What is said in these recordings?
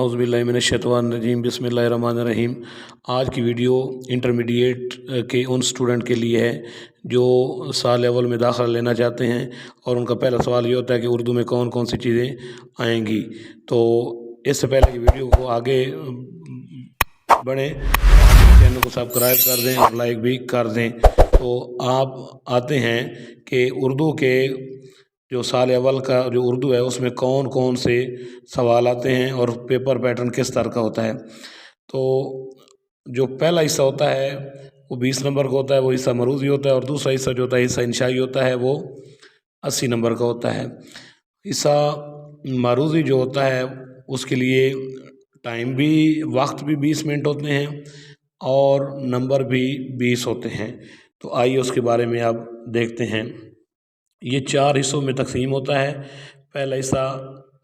औज़ु बिल्लाहि मिनश्शैतानिर्रजीम बिस्मिल्लाहिर्रहमानिर्रहीम। आज की वीडियो इंटरमीडिएट के उन स्टूडेंट के लिए है जो साल अव्वल में दाखिला लेना चाहते हैं और उनका पहला सवाल ये होता है कि उर्दू में कौन कौन सी चीज़ें आएंगी। तो इससे पहले कि वीडियो को आगे बढ़ें, चैनल को सब्सक्राइब कर दें और लाइक भी कर दें। तो आप आते हैं कि उर्दू के जो साल अव्वल का जो उर्दू है उसमें कौन कौन से सवाल आते हैं और पेपर पैटर्न किस तरह का होता है। तो जो पहला हिस्सा होता है वो 20 नंबर का होता है, वो हिस्सा मरूज़ी होता है, और दूसरा हिस्सा जो होता है हिस्सा इंशाई होता है वो 80 नंबर का होता है। हिस्सा मरूज़ी जो होता है उसके लिए टाइम भी वक्त भी 20 मिनट होते हैं और नंबर भी 20 होते हैं। तो आइए उसके बारे में आप देखते हैं। ये 4 हिस्सों में तकसीम होता है। पहला हिस्सा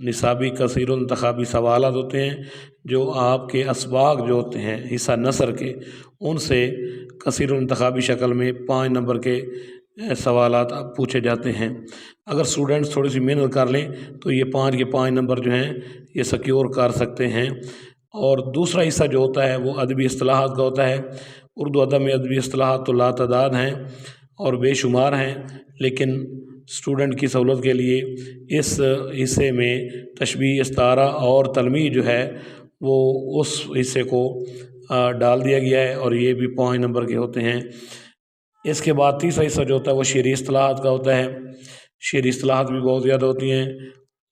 निसाबी कसीरुल इंतखाबी सवालात होते हैं, जो आपके असबाग जो होते हैं हिस्सा नसर के, उनसे कसीरुल इंतखाबी शक्ल में 5 नंबर के सवालात पूछे जाते हैं। अगर स्टूडेंट्स थोड़ी सी मेहनत कर लें तो ये 5 के 5 नंबर जो हैं ये सिक्योर कर सकते हैं। और दूसरा हिस्सा जो होता है वो अदबी इस्तिलाहात का होता है। उर्दू अदब में अदबी इस्तिलाहात तो लातादाद हैं और बेशुमार हैं, लेकिन स्टूडेंट की सहूलत के लिए इस हिस्से में तशबीह, इस्तारा और तलमीह जो है वो उस हिस्से को डाल दिया गया है और ये भी 5 नंबर के होते हैं। इसके बाद तीसरा हिस्सा जो होता है वो शेरी इस्तिलाहात का होता है। शेरी इस्तिलाहात भी बहुत ज़्यादा होती हैं,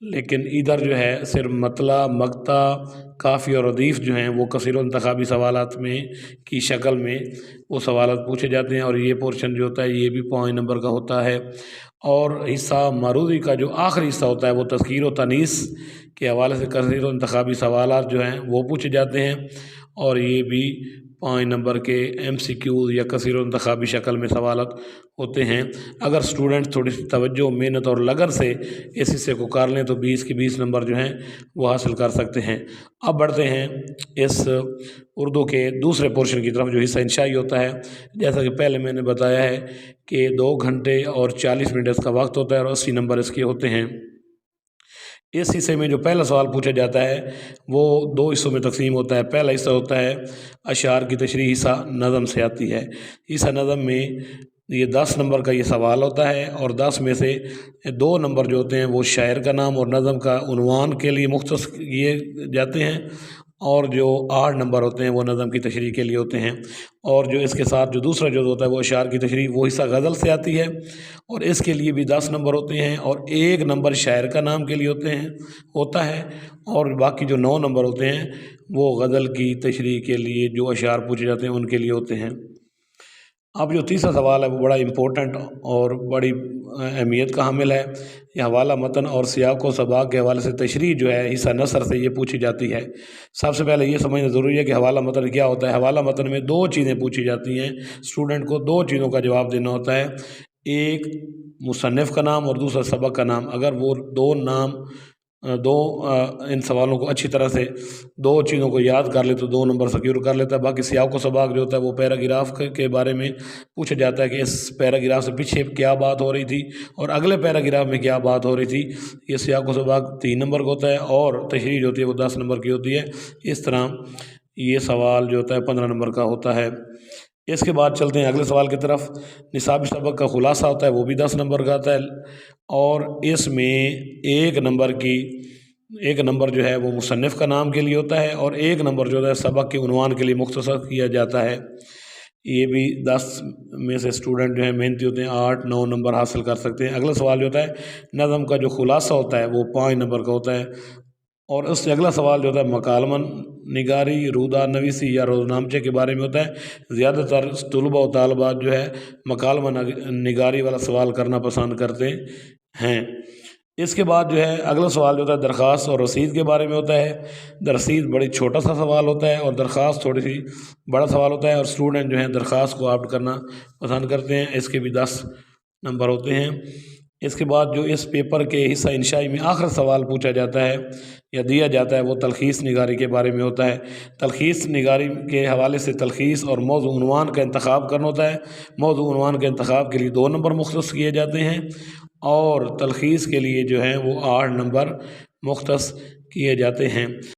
लेकिन इधर जो है सिर्फ मतला, मक्ता, काफ़ी और रदीफ़ जो हैं वो कसीरुल इंतखाबी सवालात में की शक्ल में वो सवालात पूछे जाते हैं, और ये पोर्शन जो होता है ये भी 5 नंबर का होता है। और हिस्सा मरूज़ी का जो आखिरी हिस्सा होता है वो तज़कीर व तनीस के हवाले से कसीरुल इंतखाबी सवालात जो हैं वो पूछे जाते हैं, और ये भी 5 नंबर के MCQ या कसीरुल इंतखाबी शक्ल में सवालात होते हैं। अगर स्टूडेंट थोड़ी सी तवज्जो, मेहनत और लगन से इस हिस्से को कर लें तो 20 के 20 नंबर जो हैं वो हासिल कर सकते हैं। अब बढ़ते हैं इस उर्दू के दूसरे पोर्शन की तरफ जो हिस्सा इंशाई होता है। जैसा कि पहले मैंने बताया है कि 2 घंटे और 40 मिनट इसका वक्त होता है और 80 नंबर इसके होते हैं। इस हिस्से में जो पहला सवाल पूछा जाता है वो 2 हिस्सों में तकसीम होता है। पहला हिस्सा होता है अशार की तशरीह, हिस्सा नज़म से आती है। हिस्सा नज़म में ये 10 नंबर का ये सवाल होता है, और 10 में से 2 नंबर जो होते हैं वो शायर का नाम और नज़म का उन्वान के लिए मुख्तस किए जाते हैं, और जो 8 नंबर होते हैं वो नज़म की तशरीह के लिए होते हैं। और जो इसके साथ जो दूसरा जो होता है वो अशार की तशरीह, वो हिस्सा गज़ल से आती है, और इसके लिए भी 10 नंबर होते हैं, और 1 नंबर शायर का नाम के लिए होता है, और बाकी जो 9 नंबर होते हैं वो गज़ल की तशरीह के लिए जो अशार पूछे जाते हैं उनके लिए होते हैं। अब जो तीसरा सवाल है वो बड़ा इम्पोर्टेंट और बड़ी अहमियत का हामिल है। ये हवाला मतन और सियाक़ व सबाक़ के हवाले से तशरीह जो है हिस्सा नसर से ये पूछी जाती है। सबसे पहले ये समझना ज़रूरी है कि हवाला मतन क्या होता है। हवाला मतन में 2 चीज़ें पूछी जाती हैं, स्टूडेंट को 2 चीज़ों का जवाब देना होता है। एक मुसन्निफ़ का नाम और दूसरा सबक का नाम। अगर वो इन सवालों को अच्छी तरह से 2 चीज़ों को याद कर ले तो 2 नंबर सिक्योर कर लेता है। बाकी सियाक़ व सबाक़ जो होता है वो पैराग्राफ के बारे में पूछा जाता है कि इस पैराग्राफ से पीछे क्या बात हो रही थी और अगले पैराग्राफ में क्या बात हो रही थी। ये सियाक़ व सबाक़ 3 नंबर का होता है, और तशरीह जो होती है वो 10 नंबर की होती है। इस तरह ये सवाल जो होता है 15 नंबर का होता है। इसके बाद चलते हैं अगले सवाल की तरफ। निसाबी सबक का खुलासा होता है वो भी 10 नंबर का आता है, और इसमें 1 नंबर जो है वो मुसन्निफ़ का नाम के लिए होता है, और 1 नंबर जो है सबक के उन्वान के लिए मुख्तसर किया जाता है। ये भी 10 में से स्टूडेंट जो है मेहनती होते हैं 8-9 नंबर हासिल कर सकते हैं। अगला सवाल जो होता है नज़म का जो खुलासा होता है वो 5 नंबर का होता है, और उससे अगला सवाल जो होता है मकालमन निगारी, रूदा नवीसी या रोज़नामचे के बारे में होता है। ज़्यादातर तलबा व तालिबात जो है मकालमन निगारी वाला सवाल करना पसंद करते हैं। इसके बाद जो है अगला सवाल जो होता है दरख्वास्त और रसीद के बारे में होता है। रसीद बड़ी छोटा सा सवाल होता है और दरख्वास्त थोड़ी सी बड़ा सवाल होता है, और स्टूडेंट जो है दरख्वास्त को ऑप्ट करना पसंद करते हैं। इसके भी 10 नंबर होते हैं। इसके बाद जो इस पेपर के हिस्सा इंशाई में आखिरी सवाल पूछा जाता है या दिया जाता है वो तलखीस निगारी के बारे में होता है। तलखीस निगारी के हवाले से तलखीस और मौज़ू उन्वान का इंतखाब करना होता है। मौज़ू उन्वान के इंतखाब के लिए 2 नंबर मुख्तस किए जाते हैं, और तलखीस के लिए जो है वो 8 नंबर मुख्तस किए जाते हैं।